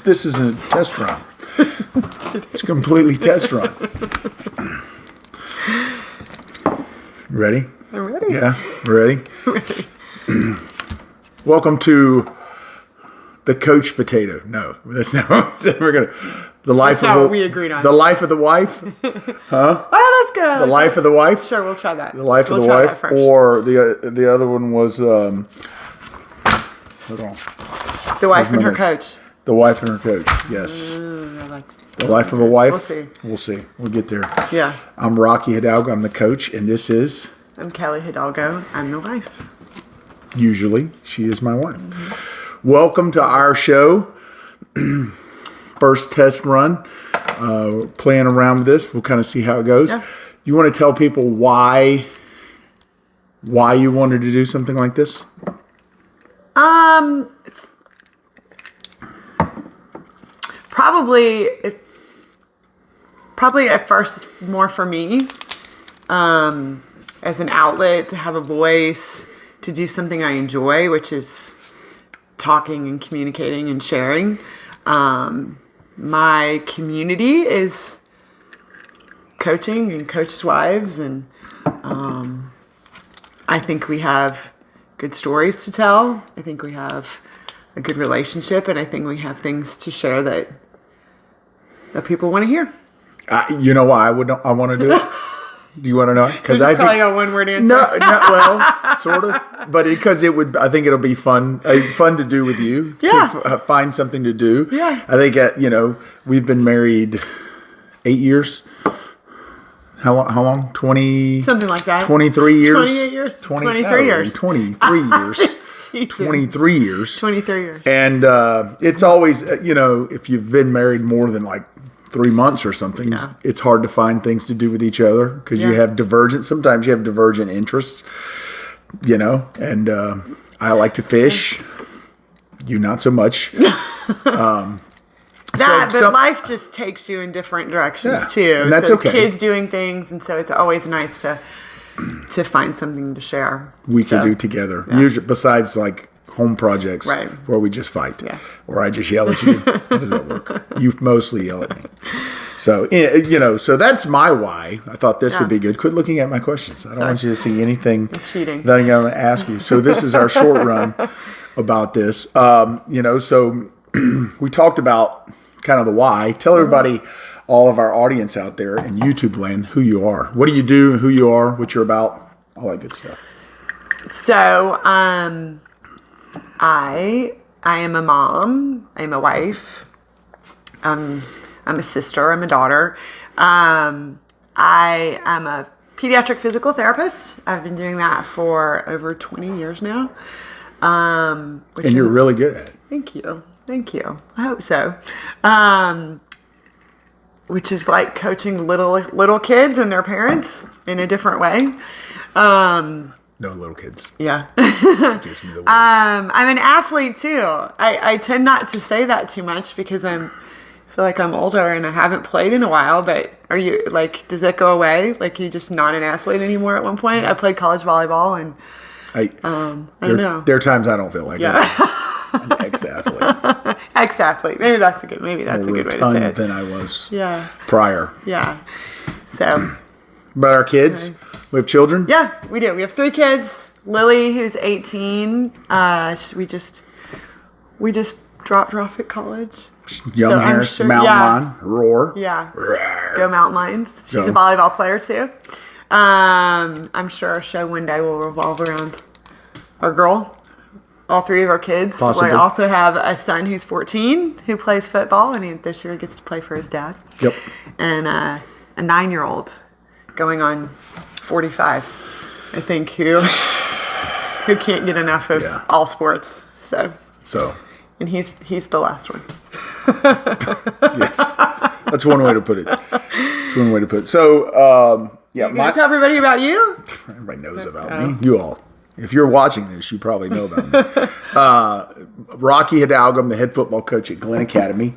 This isn't a test run. It's completely test run. Ready? I'm ready. Yeah, ready? Ready. Welcome to the Coach Potato. No, that's not what we're gonna. The life That's not of what we agreed on. The life of the wife. Oh, that's good. The life of the wife. Sure, we'll try that. The life of the try wife, that first. or the other one was. Hold on. The wife and her minutes. coach. The wife and her coach. Yes. I like The life of a wife. We'll see. We'll see. We'll get there. Yeah. I'm Rocky Hidalgo. I'm the coach, and this is I'm Kelly Hidalgo. I'm the wife. usually she is my wife. Mm-hmm. Welcome to our show. First test run. Playing around with this. We'll kind of see how it goes. Yeah. You want to tell people why you wanted to do something like this? It's probably at first more for me, as an outlet to have a voice, to do something I enjoy, which is talking and communicating and sharing. My community is coaching and coaches' wives, and I think we have good stories to tell. I think we have a good relationship, and I think we have things to share that people want to hear. You know why I want to do it? Do you want to know? Because I probably a one-word answer. No, well, sort of, but because I think it'll be fun to do with you. Yeah. To find something to do. Yeah. I think we've been married 8 years. How long? 20. Something like that. 23 years. 28 years. 23 years. 23 years. Jesus. 23 years. 23 years. And it's always, if you've been married more than like 3 months or something, Yeah. it's hard to find things to do with each other because you have sometimes you have divergent interests, and I like to fish. You not so much. But life just takes you in different directions too. And that's okay. Kids doing things, and so it's always nice to find something to share. We can do together. Yeah. Usually, besides like home projects, Right. where we just fight, Yeah. or I just yell at you. How does that work? You mostly yell at me. So so that's my why. I thought this would be good. Quit looking at my questions. I don't want you to see anything cheating. that I'm going to ask you. So this is our short run about this. So we talked about kind of the why. Tell everybody, all of our audience out there in YouTube land, who you are. What do you do? Who you are? What you're about? All that good stuff. So, I am a mom. I'm a wife. I'm a sister. I'm a daughter. I am a pediatric physical therapist. I've been doing that for over 20 years now. And you're really good at it. Thank you. I hope so. Which is like coaching little kids and their parents in a different way. No little kids. Yeah. Gives me the worst. I'm an athlete too. I tend not to say that too much because I feel like I'm older and I haven't played in a while, but are you does that go away? Like you're just not an athlete anymore at one point? I played college volleyball and I don't know. There are times I don't feel like that. I'm an ex-athlete. Ex-athlete. Maybe that's a good way to say it. Than I was Yeah. prior. Yeah. So. But our kids, we have children? Yeah, we do. We have 3 kids. Lily, who's 18, we just dropped her off at college. Young So I'm Harris, sure- Mountain yeah. Lion, Roar. Yeah. Rawr. Go Mountain Lions. She's Go. a volleyball player too. I'm sure our show one day will revolve around our girl. All 3 of our kids. Possibly. We also have a son who's 14 who plays football, and this year gets to play for his dad. Yep. And a 9-year-old going on 45, I think, who can't get enough of all sports. So. And he's the last one. Yes. That's one way to put it. So, You gonna tell everybody about you? Everybody knows about me. You all. If you're watching this, you probably know about me. Rocky Hidalgo, I'm the head football coach at Glenn Academy.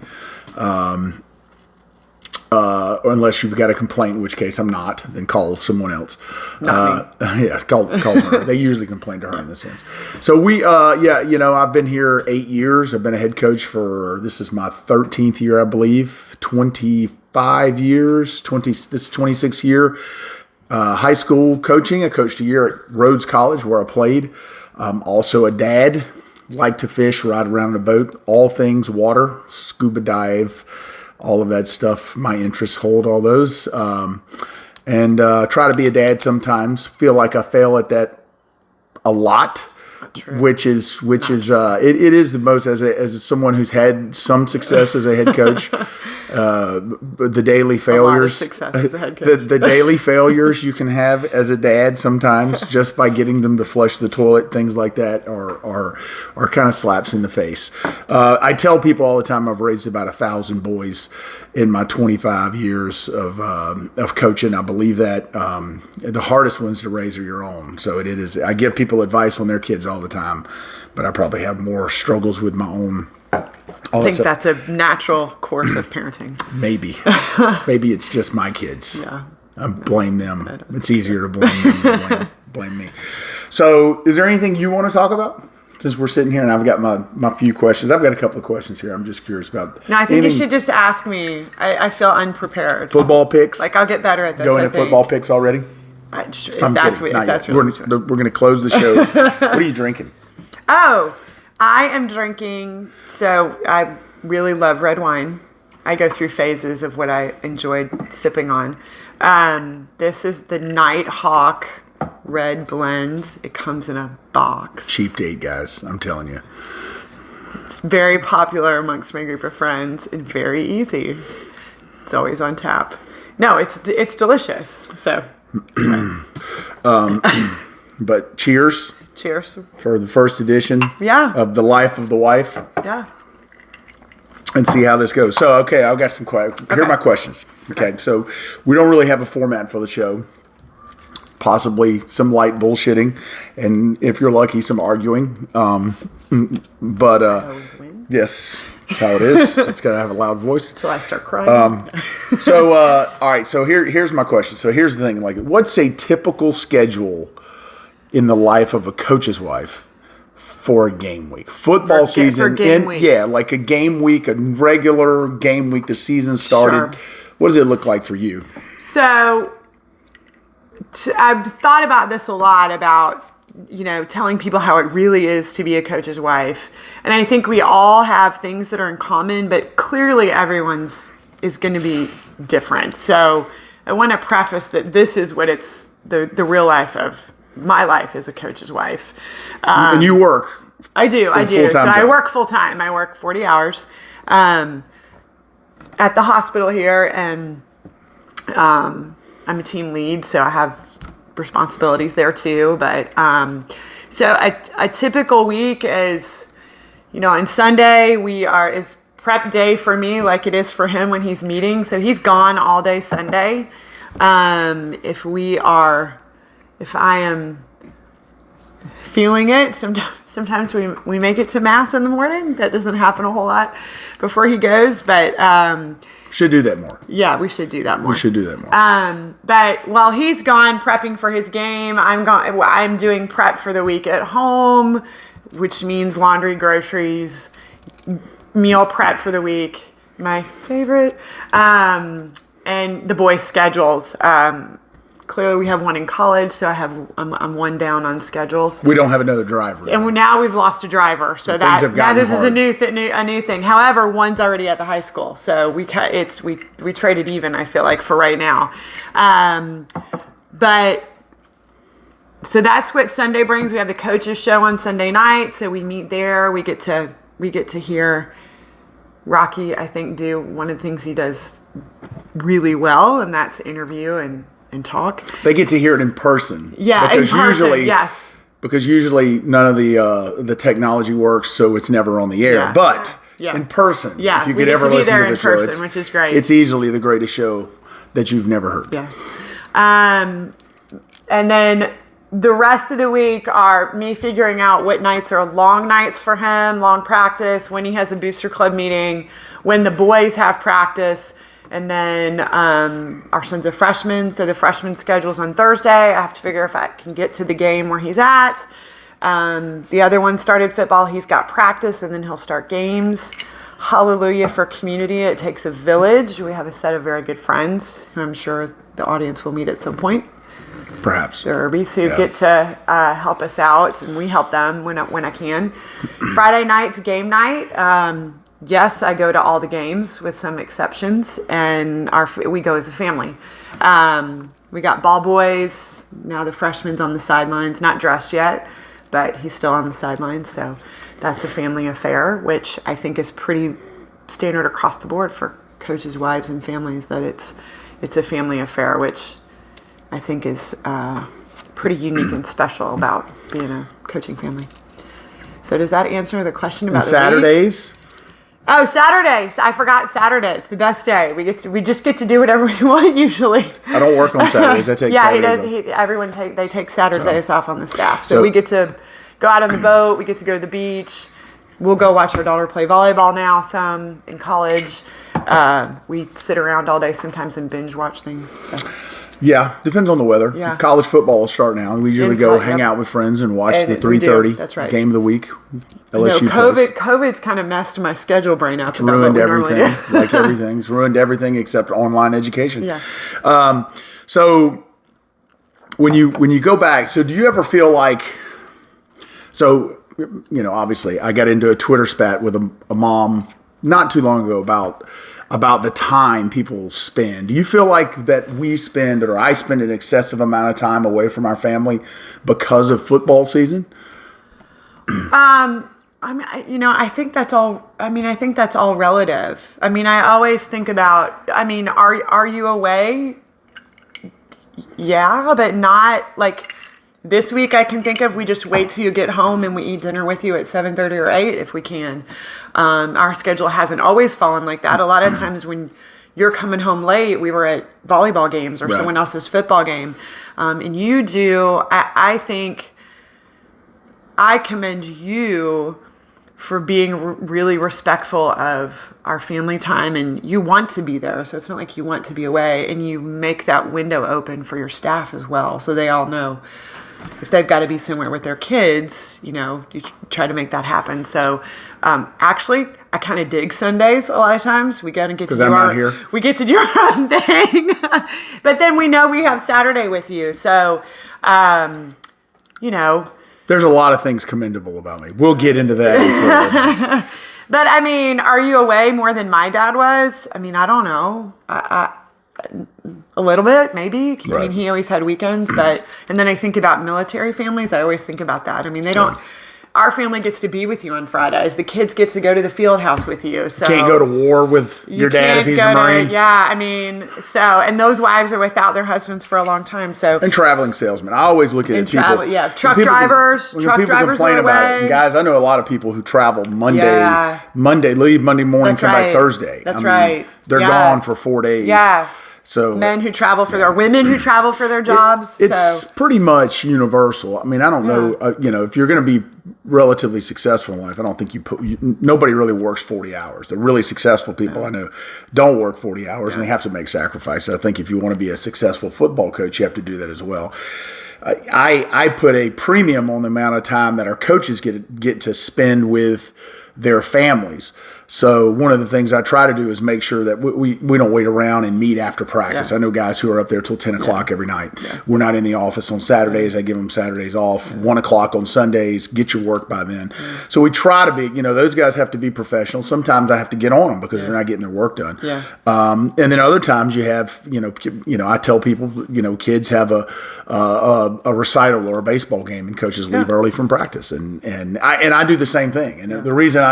or unless you've got a complaint, in which case I'm not, then call someone else. Not me. Yeah, call her. They usually complain to her in this sense. So I've been here 8 years. I've been a head coach this is my 13th year, I believe, 25 years, this is 26th year. High school coaching. I coached a year at Rhodes College where I played. Also a dad, like to fish, ride around in a boat, all things water, scuba dive, all of that stuff. My interests hold all those. And try to be a dad sometimes. Feel like I fail at that a lot, which is it is the most as someone who's had some success as a head coach. The daily failures, success as a head coach. the daily failures you can have as a dad sometimes just by getting them to flush the toilet, things like that are kind of slaps in the face. I tell people all the time I've raised about 1,000 boys in my 25 years of coaching. I believe that the hardest ones to raise are your own. So it is. I give people advice on their kids all the time, but I probably have more struggles with my own. I think that's a natural course of parenting. Maybe it's just my kids. Yeah. I blame them. It's easier to blame them than blame me. So is there anything you want to talk about? Since we're sitting here and I've got my few questions. I've got a couple of questions here. I'm just curious about. No, I think you should just ask me. I feel unprepared. Football picks? Like I'll get better at this. Going to football picks already? If that's really we're going to close the show. What are you drinking? Oh, I am drinking. So I really love red wine. I go through phases of what I enjoyed sipping on. This is the Nighthawk Red Blend. It comes in a box. Cheap date, guys. I'm telling you. It's very popular amongst my group of friends and very easy. It's always on tap. No, it's delicious. So, but cheers. Cheers. For the first edition of The Life of the Wife. Yeah. And see how this goes. So, okay, I've got some questions. Here are my questions. Okay, so we don't really have a format for the show. Possibly some light bullshitting. And if you're lucky, some arguing. But, yes, that's how it is. It's got to have a loud voice. Until I start crying. All right, so here's my question. So here's the thing. Like, what's a typical schedule in the life of a coach's wife for a game week? Football season. Week. Yeah, like a game week, a regular game week, the season started. Sure. What does it look like for you? So I've thought about this a lot about, telling people how it really is to be a coach's wife. And I think we all have things that are in common, but clearly everyone's is going to be different. So I want to preface that this is what it's the real life of my life as a coach's wife. And you work. I do. So job. I work full time. I work 40 hours at the hospital here, and I'm a team lead, so I have responsibilities there too. But so a typical week is, on Sunday is prep day for me, like it is for him when he's meeting. So he's gone all day Sunday. If I am feeling it, sometimes we make it to mass in the morning. That doesn't happen a whole lot before he goes, but should do that more. Yeah, we should do that more. We should do that more. But while he's gone prepping for his game, I'm doing prep for the week at home, which means laundry, groceries, meal prep for the week. My favorite, and the boys' schedules. Clearly, we have one in college, so I'm one down on schedules. We don't have another driver, and now we've lost a driver. So this is a new thing. However, one's already at the high school, so we traded even. I feel like for right now, but so that's what Sunday brings. We have the coaches show on Sunday night, so we meet there. We get to hear Rocky, I think, do one of the things he does really well, and that's interview and talk. They get to hear it in person. Yeah, because in person, usually, yes. Because usually none of the technology works, so it's never on the air. Yeah. But Yeah. in person, Yeah, if you we could get ever to be listen there to the in show, person, which is great. It's easily the greatest show that you've never heard. Yeah. And then the rest of the week are me figuring out what nights are long nights for him, long practice, when he has a booster club meeting, when the boys have practice, And then our son's a freshman, so the freshman schedule's on Thursday. I have to figure if I can get to the game where he's at. The other one started football. He's got practice, and then he'll start games. Hallelujah for community. It takes a village. We have a set of very good friends who I'm sure the audience will meet at some point. Perhaps. The Irbies who get to help us out, and we help them when I can. Friday night's game night. Yes, I go to all the games with some exceptions, and we go as a family. We got ball boys. Now the freshman's on the sidelines, not dressed yet, but he's still on the sidelines. So that's a family affair, which I think is pretty standard across the board for coaches' wives and families, that it's a family affair, which I think is pretty unique and special about being a coaching family. So does that answer the question about Saturdays? Oh, Saturdays! I forgot Saturday. It's the best day. We just get to do whatever we want usually. I don't work on Saturdays. I take Saturdays off. Everyone take Saturdays off on the staff. So we get to go out on the boat. We get to go to the beach. We'll go watch our daughter play volleyball now. Some in college. We sit around all day sometimes and binge watch things. So. Yeah, depends on the weather. Yeah. College football will start now. We usually go hang out with friends and watch the 3:30 That's right. game of the week. LSU plays. COVID's kind of messed my schedule brain up. It's ruined everything. Like everything. It's ruined everything except online education. Yeah. So when you go back, so do you ever feel like, so, obviously I got into a Twitter spat with a mom not too long ago about the time people spend. Do you feel like that we spend, or I spend, an excessive amount of time away from our family because of football season? I think that's all. I think that's all relative. I always think about. Are you away? Yeah, but not like this week. I can think of. We just wait till you get home and we eat dinner with you at 7:30 or 8 if we can. Our schedule hasn't always fallen like that. A lot of times when you're coming home late, we were at volleyball games or someone else's football game, and you do. I think I commend you for being really respectful of our family time, and you want to be there. So it's not like you want to be away, and you make that window open for your staff as well, so they all know if they've got to be somewhere with their kids, you try to make that happen. So actually, I kind of dig Sundays a lot of times. We gotta get to do we get to do our own thing, but then we know we have Saturday with you. So, there's a lot of things commendable about me. We'll get into that. But are you away more than my dad was? I don't know. A little bit, maybe. Right. He always had weekends, and then I think about military families. I always think about that. They don't. Our family gets to be with you on Fridays. The kids get to go to the field house with you. So can't go to war with your dad if he's a Marine. And those wives are without their husbands for a long time. So and traveling salesmen. I always look at people. Truck drivers. Truck drivers complain are about away. it. Guys, I know a lot of people who travel leave Monday morning, come back Thursday. That's right. They're gone for 4 days. Yeah. So men who travel for their women who travel for their jobs. It's pretty much universal. I don't know. If you're going to be relatively successful in life, I don't think nobody really works 40 hours. The really successful people I know don't work 40 hours, and they have to make sacrifices. I think if you want to be a successful football coach, you have to do that as well. I put a premium on the amount of time that our coaches get to spend with their families. So one of the things I try to do is make sure that we don't wait around and meet after practice. I know guys who are up there till 10 o'clock every night. We're not in the office on Saturdays. I give them Saturdays off. 1 o'clock on Sundays. Get your work by then. So we try to be, those guys have to be professional. Sometimes I have to get on them because they're not getting their work done. And then other times you have, I tell people, kids have a recital or a baseball game and coaches leave early from practice. And I do the same thing. And the reason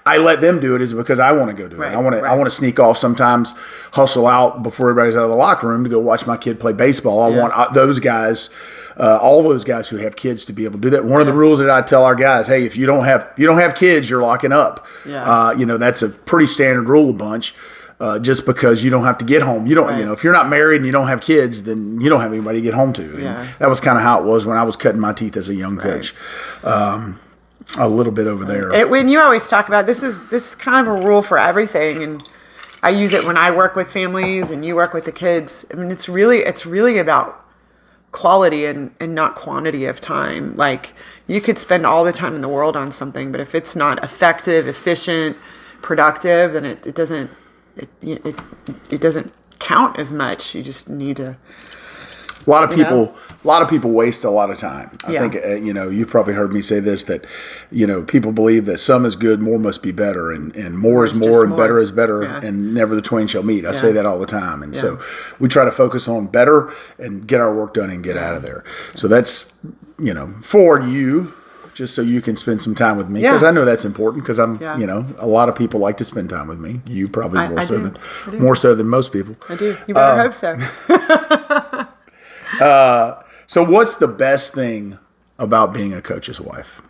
I let them do it is because I want to go do it. I want to sneak off sometimes, hustle out before everybody's out of the locker room to go watch my kid play baseball. I want those guys, all those guys who have kids, to be able to do that. One of the rules that I tell our guys, hey, if you don't have kids, you're locking up. That's a pretty standard rule of bunch. Just because you don't have to get home. You don't, if you're not married and you don't have kids, then you don't have anybody to get home to. And that was kind of how it was when I was cutting my teeth as a young coach. A little bit over there. When you always talk about this is kind of a rule for everything, and I use it when I work with families and you work with the kids. I mean, it's really about quality and not quantity of time. Like, you could spend all the time in the world on something, but if it's not effective, efficient, productive, then it doesn't count as much. You just need to. A lot of people waste a lot of time. I think you probably heard me say this, that people believe that some is good, more must be better, and more is more and better is better, and never the twain shall meet. I say that all the time, and so we try to focus on better and get our work done and get out of there. So that's for you. Just so you can spend some time with me, because I know that's important. Because I'm, a lot of people like to spend time with me. You probably more so than most people. I do. You better hope so. So what's the best thing about being a coach's wife?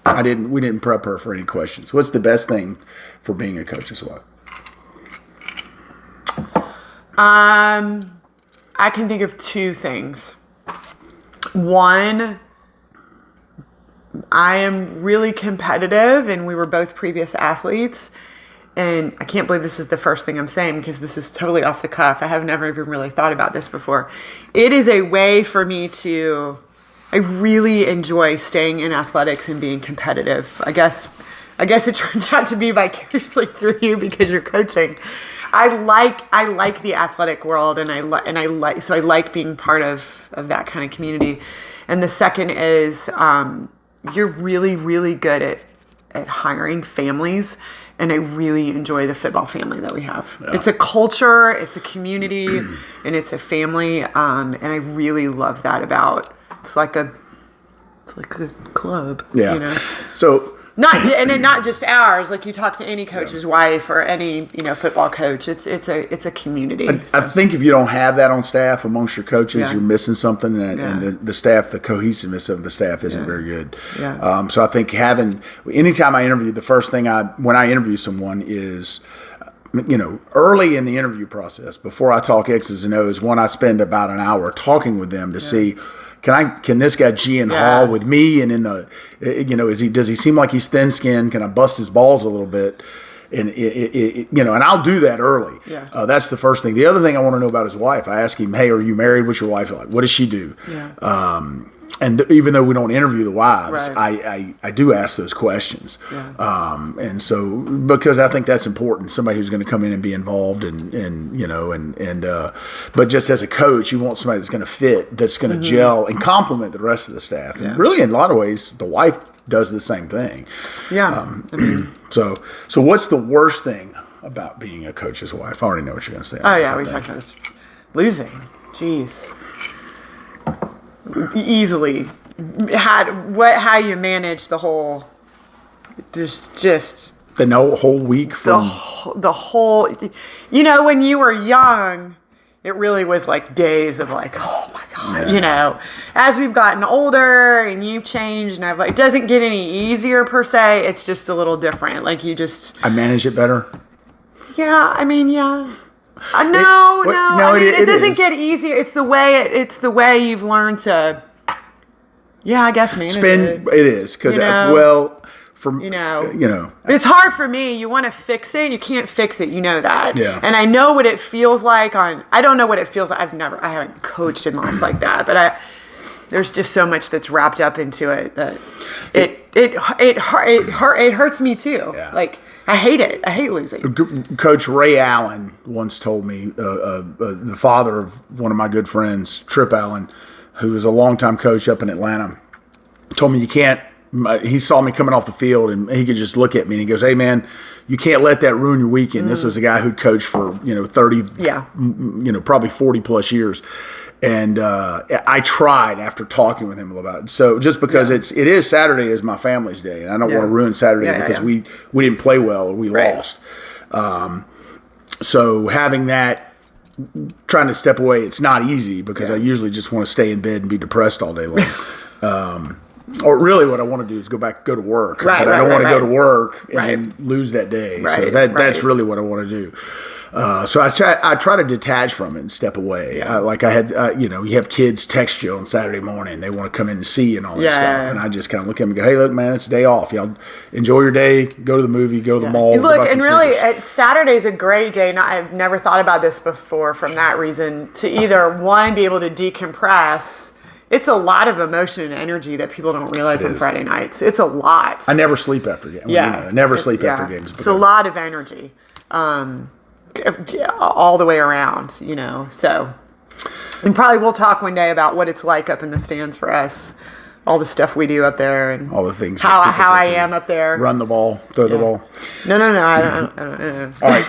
We didn't prep her for any questions. What's the best thing for being a coach's wife? I can think of two things. One, I am really competitive, and we were both previous athletes. And I can't believe this is the first thing I'm saying, because this is totally off the cuff. I have never even really thought about this before. It is a way for me I really enjoy staying in athletics and being competitive. I guess it turns out to be vicariously through you because you're coaching. I like the athletic world, and I like being part of that kind of community. And the second is you're really, really good at hiring families. And I really enjoy the football family that we have. Yeah. It's a culture, it's a community, and it's a family. And I really love that about. It's like a club. Yeah. So not just ours. Like, you talk to any coach's wife or any football coach. It's a community. I think if you don't have that on staff amongst your coaches, you're missing something, and the staff, the cohesiveness of the staff isn't very good. Yeah. So I think anytime I interview, the first thing when I interview someone is, early in the interview process, before I talk X's and O's, I spend about an hour talking with them to see. Can this guy G and haul with me? And in the, does he seem like he's thin skinned? Can I bust his balls a little bit? And and I'll do that early. Yeah. That's the first thing. The other thing I want to know about his wife, I ask him, hey, are you married? What's your wife like? What does she do? Yeah. And even though we don't interview the wives, I do ask those questions. Yeah. And so, because I think that's important, somebody who's going to come in and be involved but just as a coach, you want somebody that's going to fit, that's going to gel and complement the rest of the staff. Yeah. And really, in a lot of ways, the wife does the same thing. Yeah. So what's the worst thing about being a coach's wife? I already know what you're going to say. Oh, yeah, we talked about this. Losing. Jeez. Easily how you manage the whole just the whole week from the whole when you were young, it really was like days of like, oh my God, as we've gotten older and you've changed, and it doesn't get any easier per se, it's just a little different. Like, I manage it better. Yeah, I mean, yeah. No. It doesn't get easier. It's the way you've learned to. Yeah, I guess manage it. It is because it's hard for me. You want to fix it, you can't fix it. You know that. Yeah. And I know what it feels like. I don't know what it feels like. I haven't coached and lost like that, but there's just so much that's wrapped up into it that it hurts me too. Yeah. Like, I hate it. I hate losing. Coach Ray Allen once told me, the father of one of my good friends, Trip Allen, who was a longtime coach up in Atlanta, told me he saw me coming off the field and he could just look at me and he goes, hey man, you can't let that ruin your weekend. This was a guy who coached for, 30, probably 40 plus years. And I tried after talking with him about it. So just because it is Saturday is my family's day, and I don't want to ruin Saturday because we didn't play well or we lost. So having that, trying to step away, it's not easy because I usually just want to stay in bed and be depressed all day long. Or really what I want to do is go to work. But I don't want to go to work and then lose that day. So that's really what I want to do. So I try to detach from it and step away. Like I had, you have kids text you on Saturday morning. They want to come in and see you and all this stuff. And I just kind of look at them and go, hey, look, man, it's a day off. Y'all enjoy your day. Go to the movie. Go to the mall. Look, and really, Saturday's a great day. I've never thought about this before from that reason. To either, one, be able to decompress. It's a lot of emotion and energy that people don't realize on Friday nights. It's a lot. I never sleep after games. I never sleep after games. It's a lot of energy. All the way around, So, and probably we'll talk one day about what it's like up in the stands for us, all the stuff we do up there, and all the things. How I am up there. Run the ball, throw the ball. No. I don't. All right,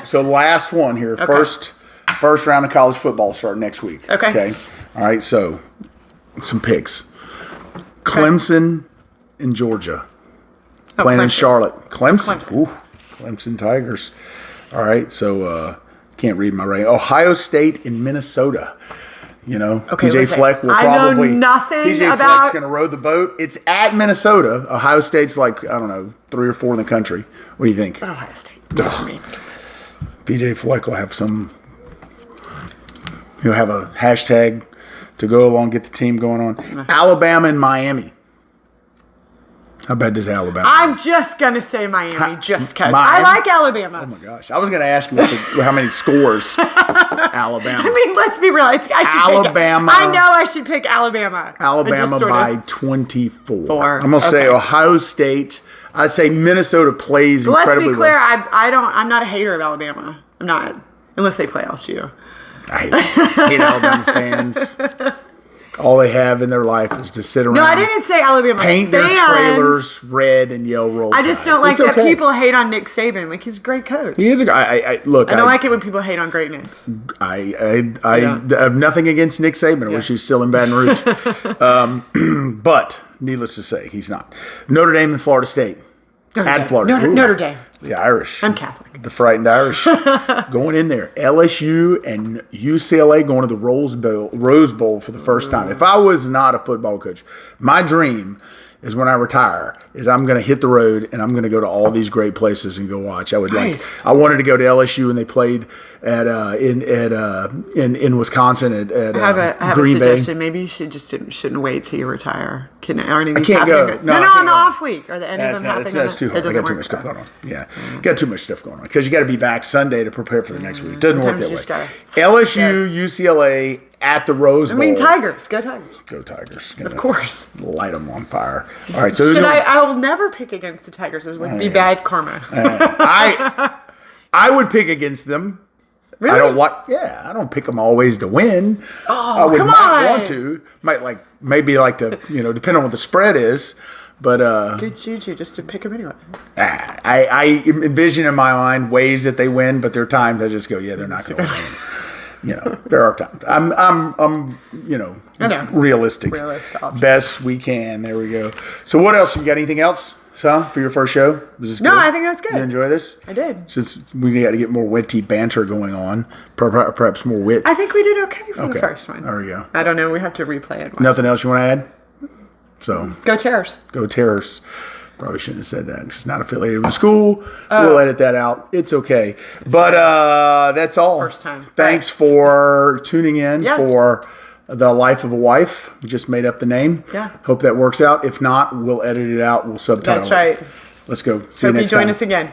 so last one here. Okay. First round of college football starting next week. Okay. All right, so some picks. Clemson and Georgia. Playing in Charlotte. Clemson. Ooh, Clemson Tigers. All right, so can't read my writing. Ohio State and Minnesota. PJ Fleck will probably. I know nothing PJ Fleck's going to row the boat. It's at Minnesota. Ohio State's like, I don't know, 3 or 4 in the country. What do you think? Ohio State. PJ Fleck will have he'll have a hashtag to go along, get the team going on. Alabama and Miami. How bad does Alabama? I'm just going to say Miami just because. I like Alabama. Oh, my gosh. I was going to ask you how many scores Alabama. I mean, let's be real. Alabama. I know I should pick Alabama. Alabama by 24. I'm going to say Ohio State. I say Minnesota plays incredibly well. Let's be clear. I'm not a hater of Alabama. I'm not. Unless they play LSU. I hate Alabama fans. All they have in their life is to sit around. No, I didn't say Alabama paint fans. Their trailers red and yell Roll Tide. I just don't like that people hate on Nick Saban. Like, he's a great coach. He is a guy. Look, I don't like it when people hate on greatness. I have nothing against Nick Saban. I wish he was still in Baton Rouge. But needless to say, he's not. Notre Dame and Florida State. Notre Dame. The Irish. I'm Catholic. The frightened Irish going in there. LSU and UCLA going to the Rose Bowl for the first time. If I was not a football coach, my dream is when I retire is I'm going to hit the road and I'm going to go to all these great places and go watch. I wanted to go to LSU when they played at in Wisconsin at I have Green a Bay. suggestion. Maybe you shouldn't wait till you retire. I can't go. No, on the off week or the end of them happening. That's too hard. I got too much stuff going on. Yeah, got too much stuff going on because you got to be back Sunday to prepare for the next week. Doesn't work that way. LSU, UCLA at the Rose Bowl. Tigers. Go Tigers. Go Tigers. Of course. Light them on fire. All right. So I will never pick against the Tigers. There's be bad karma. I would pick against them. Really? I don't pick them always to win. Oh, I would come might on. want to. Maybe like to, depending on what the spread is. But good juju just to pick them anyway. I envision in my mind ways that they win, but there are times I just go, yeah, they're not going to win. There are times. I'm realistic. Best we can. There we go. So what else? You got anything else, for your first show? Was this good? I think that was good. You enjoy this? I did. Since we got to get more witty banter going on, perhaps more wit. I think we did okay for the first one. There we go. I don't know. We have to replay it. Nothing else you want to add? So go Terrors. Go Terrors. Probably shouldn't have said that. It's not affiliated with the school. We'll edit that out. It's okay. But that's all. First time. Thanks for tuning in for The Life of a Wife. We just made up the name. Yeah. Hope that works out. If not, we'll edit it out. We'll subtitle it. That's right. Let's go. See you next time. Hope you join us again.